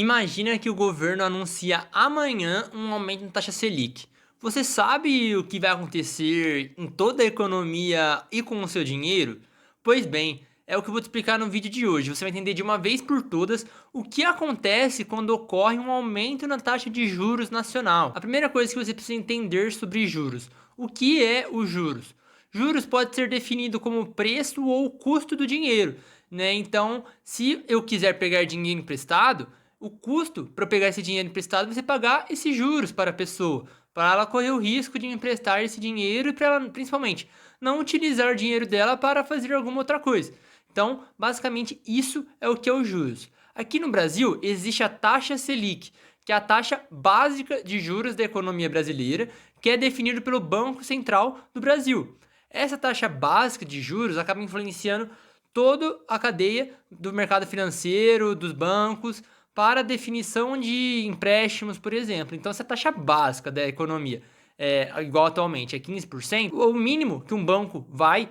Imagina que o governo anuncia amanhã um aumento na taxa Selic. Você sabe o que vai acontecer em toda a economia e com o seu dinheiro? Pois bem, é o que eu vou te explicar no vídeo de hoje. Você vai entender de uma vez por todas o que acontece quando ocorre um aumento na taxa de juros nacional. A primeira coisa que você precisa entender sobre juros: o que é os juros? Juros pode ser definido como preço ou custo do dinheiro, né? Então, se eu quiser pegar dinheiro emprestado, o custo para pegar esse dinheiro emprestado é você pagar esses juros para a pessoa, para ela correr o risco de emprestar esse dinheiro e para ela, principalmente, não utilizar o dinheiro dela para fazer alguma outra coisa. Então, basicamente, isso é o que é os juros. Aqui no Brasil, existe a taxa Selic, que é a taxa básica de juros da economia brasileira, que é definida pelo Banco Central do Brasil. Essa taxa básica de juros acaba influenciando toda a cadeia do mercado financeiro, dos bancos, para a definição de empréstimos, por exemplo. Então, se a taxa básica da economia é igual atualmente, é 15%, o mínimo que um banco vai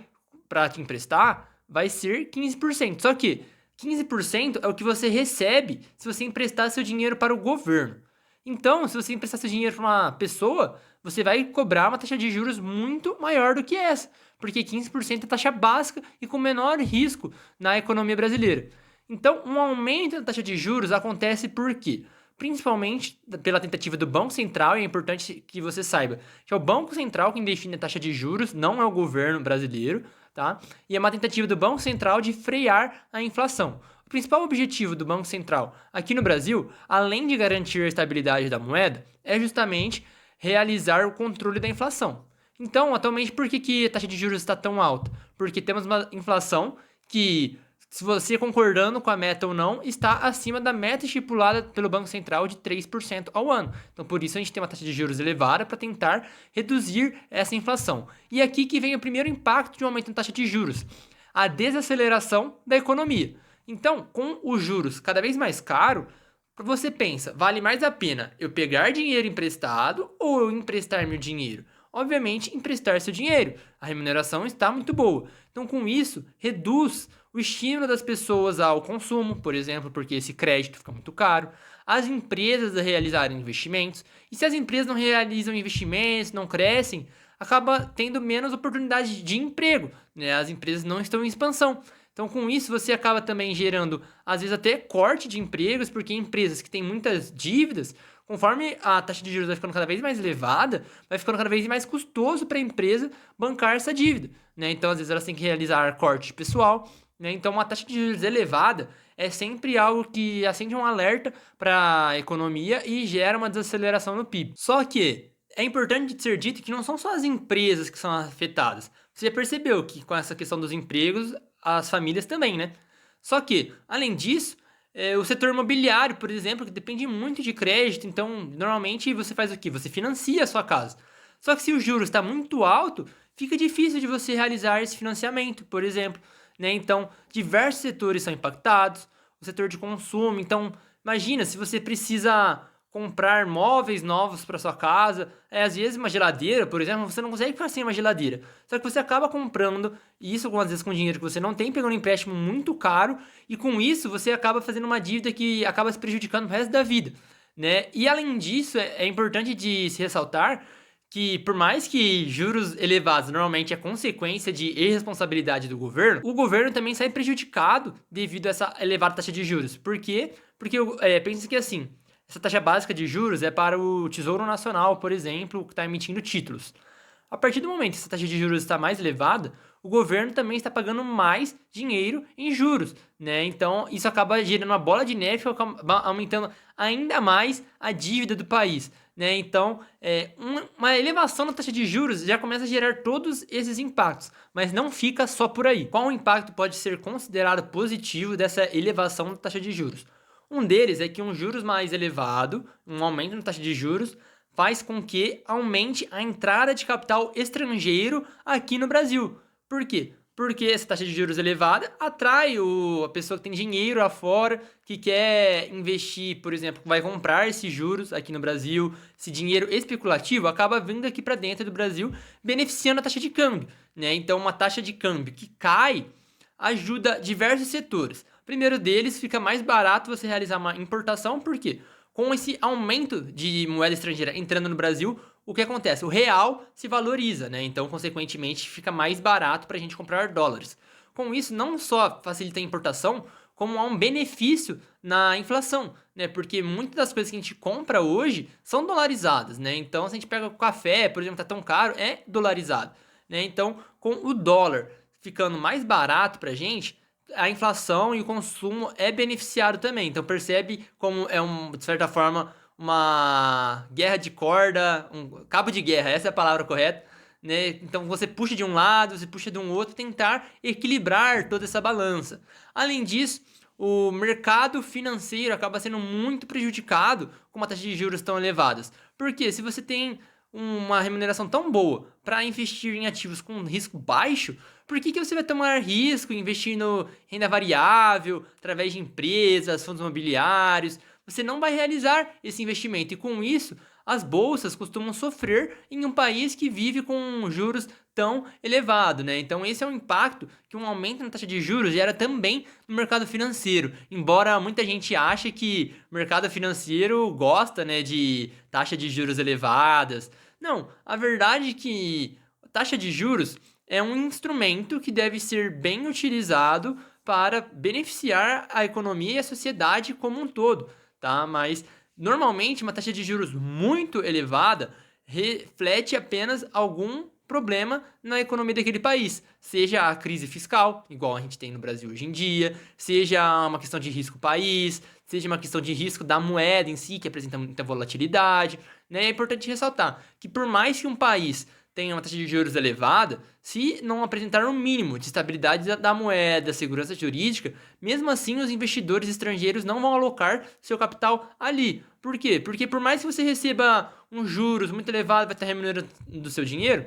para te emprestar vai ser 15%. Só que 15% é o que você recebe se você emprestar seu dinheiro para o governo. Então, se você emprestar seu dinheiro para uma pessoa, você vai cobrar uma taxa de juros muito maior do que essa, porque 15% é taxa básica e com menor risco na economia brasileira. Então, um aumento da taxa de juros acontece por quê? Principalmente pela tentativa do Banco Central, e é importante que você saiba que é o Banco Central quem define a taxa de juros, não é o governo brasileiro, tá? E é uma tentativa do Banco Central de frear a inflação. O principal objetivo do Banco Central aqui no Brasil, além de garantir a estabilidade da moeda, é justamente realizar o controle da inflação. Então, atualmente, por que a taxa de juros está tão alta? Porque temos uma inflação que, se você concordando com a meta ou não, está acima da meta estipulada pelo Banco Central de 3% ao ano. Então, por isso a gente tem uma taxa de juros elevada para tentar reduzir essa inflação. E aqui que vem o primeiro impacto de um aumento na taxa de juros: a desaceleração da economia. Então, com os juros cada vez mais caro, você pensa, vale mais a pena eu pegar dinheiro emprestado ou eu emprestar meu dinheiro? Obviamente, emprestar seu dinheiro. A remuneração está muito boa. Então, com isso, reduz o estímulo das pessoas ao consumo, por exemplo, porque esse crédito fica muito caro. As empresas a realizarem investimentos. E se as empresas não realizam investimentos, não crescem, acaba tendo menos oportunidade de emprego, né? As empresas não estão em expansão. Então, com isso, você acaba também gerando, às vezes, até corte de empregos, porque empresas que têm muitas dívidas, conforme a taxa de juros vai ficando cada vez mais elevada, vai ficando cada vez mais custoso para a empresa bancar essa dívida, né? Então, às vezes, elas têm que realizar corte de pessoal, né? Então, uma taxa de juros elevada é sempre algo que acende um alerta para a economia e gera uma desaceleração no PIB. Só que é importante ser dito que não são só as empresas que são afetadas. Você já percebeu que com essa questão dos empregos, as famílias também, né? Só que, além disso, o setor imobiliário, por exemplo, que depende muito de crédito, então normalmente você faz o quê? Você financia a sua casa. Só que se o juros está muito alto, fica difícil de você realizar esse financiamento, por exemplo, né? Então, diversos setores são impactados, o setor de consumo. Então, imagina se você precisa comprar móveis novos para sua casa. Às vezes uma geladeira, por exemplo, você não consegue ficar sem uma geladeira. Só que você acaba comprando, e isso às vezes com dinheiro que você não tem, pegando um empréstimo muito caro, e com isso você acaba fazendo uma dívida que acaba se prejudicando o resto da vida, né? E além disso, é importante de se ressaltar que, por mais que juros elevados normalmente é consequência de irresponsabilidade do governo, o governo também sai prejudicado devido a essa elevada taxa de juros. Por quê? Porque pensa que assim, essa taxa básica de juros é para o Tesouro Nacional, por exemplo, que está emitindo títulos. A partir do momento que essa taxa de juros está mais elevada, o governo também está pagando mais dinheiro em juros, né? Então, isso acaba gerando uma bola de neve, aumentando ainda mais a dívida do país, né? Então, uma elevação na taxa de juros já começa a gerar todos esses impactos, mas não fica só por aí. Qual o impacto pode ser considerado positivo dessa elevação da taxa de juros? Um deles é que um juros mais elevado, um aumento na taxa de juros, faz com que aumente a entrada de capital estrangeiro aqui no Brasil. Por quê? Porque essa taxa de juros elevada atrai a pessoa que tem dinheiro lá fora, que quer investir, por exemplo, vai comprar esses juros aqui no Brasil. Esse dinheiro especulativo acaba vindo aqui para dentro do Brasil, beneficiando a taxa de câmbio, né? Então, uma taxa de câmbio que cai ajuda diversos setores. Primeiro deles, fica mais barato você realizar uma importação, por quê? Com esse aumento de moeda estrangeira entrando no Brasil, o que acontece? O real se valoriza, né? Então, consequentemente, fica mais barato para a gente comprar dólares. Com isso, não só facilita a importação, como há um benefício na inflação, né? Porque muitas das coisas que a gente compra hoje são dolarizadas, né? Então, se a gente pega o café, por exemplo, tá tão caro, é dolarizado, né? Então, com o dólar ficando mais barato pra gente, a inflação e o consumo é beneficiado também. Então, percebe como é, de certa forma, uma guerra de corda, um cabo de guerra, essa é a palavra correta, né? Então você puxa de um lado, você puxa de um outro, tentar equilibrar toda essa balança. Além disso, o mercado financeiro acaba sendo muito prejudicado com uma taxa de juros tão elevadas. Porque se você tem uma remuneração tão boa para investir em ativos com risco baixo, por que você vai tomar risco investindo em renda variável, através de empresas, fundos imobiliários? Você não vai realizar esse investimento e com isso as bolsas costumam sofrer em um país que vive com juros tão elevado, né? Então esse é um impacto que um aumento na taxa de juros gera também no mercado financeiro. Embora muita gente ache que o mercado financeiro gosta, né, de taxa de juros elevadas. Não, a verdade é que taxa de juros é um instrumento que deve ser bem utilizado para beneficiar a economia e a sociedade como um todo, tá? Mas normalmente uma taxa de juros muito elevada reflete apenas algum problema na economia daquele país, seja a crise fiscal, igual a gente tem no Brasil hoje em dia, seja uma questão de risco país, seja uma questão de risco da moeda em si, que apresenta muita volatilidade, né? É importante ressaltar que por mais que um país tenha uma taxa de juros elevada, se não apresentar um mínimo de estabilidade da moeda, segurança jurídica, mesmo assim os investidores estrangeiros não vão alocar seu capital ali. Por quê? Porque por mais que você receba um juros muito elevado, vai estar remunerando do seu dinheiro,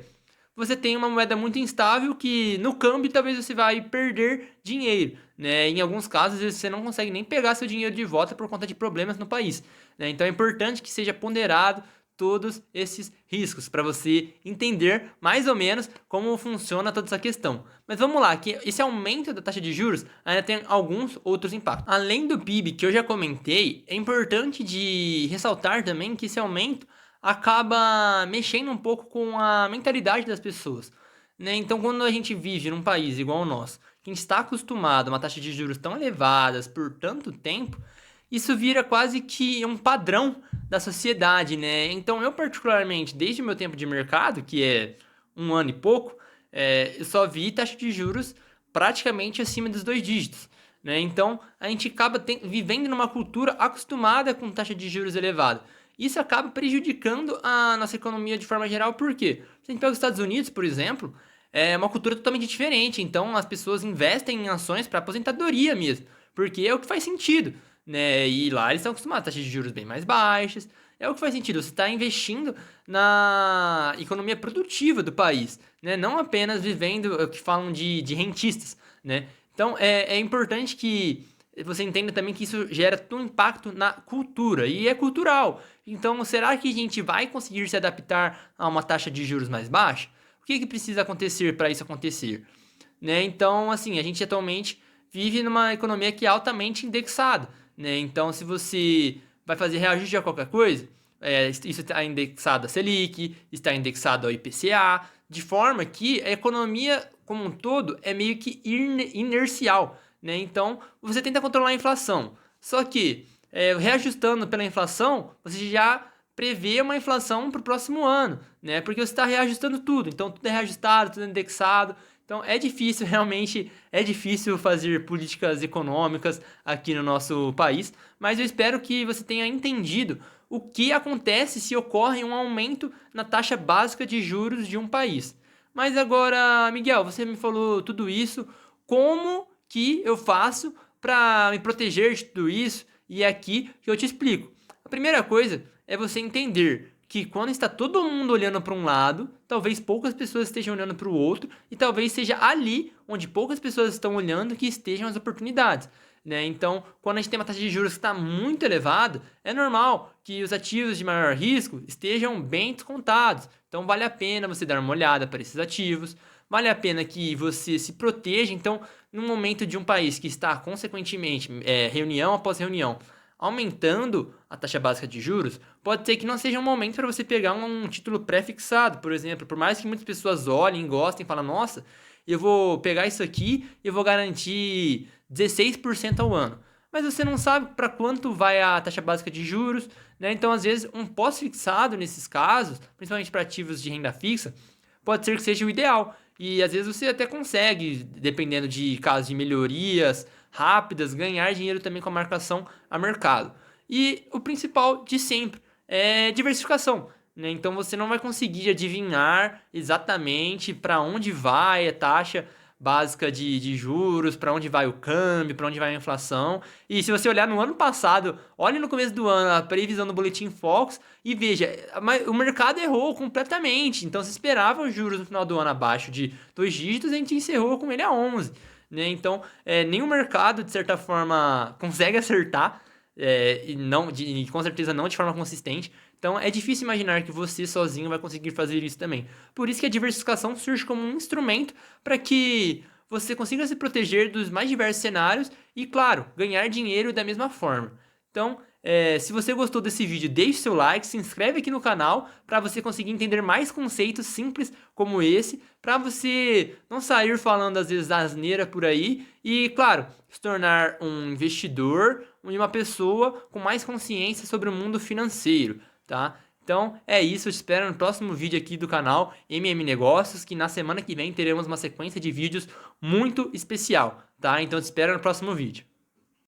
você tem uma moeda muito instável que no câmbio talvez você vai perder dinheiro, né? Em alguns casos você não consegue nem pegar seu dinheiro de volta por conta de problemas no país, né? Então é importante que seja ponderado todos esses riscos para você entender mais ou menos como funciona toda essa questão. Mas vamos lá, que esse aumento da taxa de juros ainda tem alguns outros impactos. Além do PIB que eu já comentei, é importante de ressaltar também que esse aumento acaba mexendo um pouco com a mentalidade das pessoas, né? Então, quando a gente vive num país igual ao nosso, que está acostumado a uma taxa de juros tão elevadas por tanto tempo, isso vira quase que um padrão da sociedade, né? Então, eu particularmente, desde o meu tempo de mercado, que é um ano e pouco, eu só vi taxa de juros praticamente acima dos 2 dígitos, né? Então, a gente acaba vivendo numa cultura acostumada com taxa de juros elevada. Isso acaba prejudicando a nossa economia de forma geral, por quê? Se a gente pega os Estados Unidos, por exemplo, é uma cultura totalmente diferente. Então, as pessoas investem em ações para aposentadoria mesmo, porque é o que faz sentido, né? E lá eles estão acostumados a taxas de juros bem mais baixas. É o que faz sentido. Você está investindo na economia produtiva do país, né? Não apenas vivendo o que falam de rentistas, né? Então, é importante que você entenda também que isso gera um impacto na cultura, e é cultural. Então, será que a gente vai conseguir se adaptar a uma taxa de juros mais baixa? O que precisa acontecer para isso acontecer? Né? Então, assim, a gente atualmente vive numa economia que é altamente indexada, né? Então, se você vai fazer reajuste a qualquer coisa, isso está indexado a Selic, está indexado ao IPCA, de forma que a economia como um todo é meio que inercial, né? Então, você tenta controlar a inflação, só que reajustando pela inflação, você já prevê uma inflação para o próximo ano, né? Porque você está reajustando tudo, então tudo é reajustado, tudo é indexado. Então é difícil, realmente é difícil fazer políticas econômicas aqui no nosso país, mas eu espero que você tenha entendido o que acontece se ocorre um aumento na taxa básica de juros de um país. Mas agora, Miguel, você me falou tudo isso, como que eu faço para me proteger de tudo isso? E é aqui que eu te explico. A primeira coisa é você entender que quando está todo mundo olhando para um lado, talvez poucas pessoas estejam olhando para o outro, e talvez seja ali onde poucas pessoas estão olhando que estejam as oportunidades, né? Então, quando a gente tem uma taxa de juros que está muito elevada, é normal que os ativos de maior risco estejam bem descontados. Então, vale a pena você dar uma olhada para esses ativos. vale a pena que você se proteja. Então, no momento de um país que está, consequentemente, reunião após reunião, aumentando a taxa básica de juros, pode ser que não seja um momento para você pegar um título pré-fixado, por exemplo. Por mais que muitas pessoas olhem, gostem, falem, nossa, eu vou pegar isso aqui e eu vou garantir 16% ao ano. Mas você não sabe para quanto vai a taxa básica de juros, né? Então, às vezes, um pós-fixado nesses casos, principalmente para ativos de renda fixa, pode ser que seja o ideal. E às vezes você até consegue, dependendo de casos de melhorias rápidas, ganhar dinheiro também com a marcação a mercado. E o principal de sempre é diversificação, né? Então você não vai conseguir adivinhar exatamente para onde vai a taxa básica de juros, para onde vai o câmbio, para onde vai a inflação. E se você olhar no ano passado, olhe no começo do ano a previsão do Boletim Focus e veja, o mercado errou completamente. Então se esperava os juros no final do ano abaixo de 2 dígitos, a gente encerrou com ele a 11. Né? Então, nenhum mercado, de certa forma, consegue acertar, e com certeza não de forma consistente. Então, é difícil imaginar que você sozinho vai conseguir fazer isso também. Por isso que a diversificação surge como um instrumento para que você consiga se proteger dos mais diversos cenários e, claro, ganhar dinheiro da mesma forma. Então, se você gostou desse vídeo, deixe seu like, se inscreve aqui no canal para você conseguir entender mais conceitos simples como esse, para você não sair falando às vezes asneira por aí e, claro, se tornar um investidor e uma pessoa com mais consciência sobre o mundo financeiro, tá? Então é isso, eu te espero no próximo vídeo aqui do canal Negócios, que na semana que vem teremos uma sequência de vídeos muito especial, tá? Então eu te espero no próximo vídeo.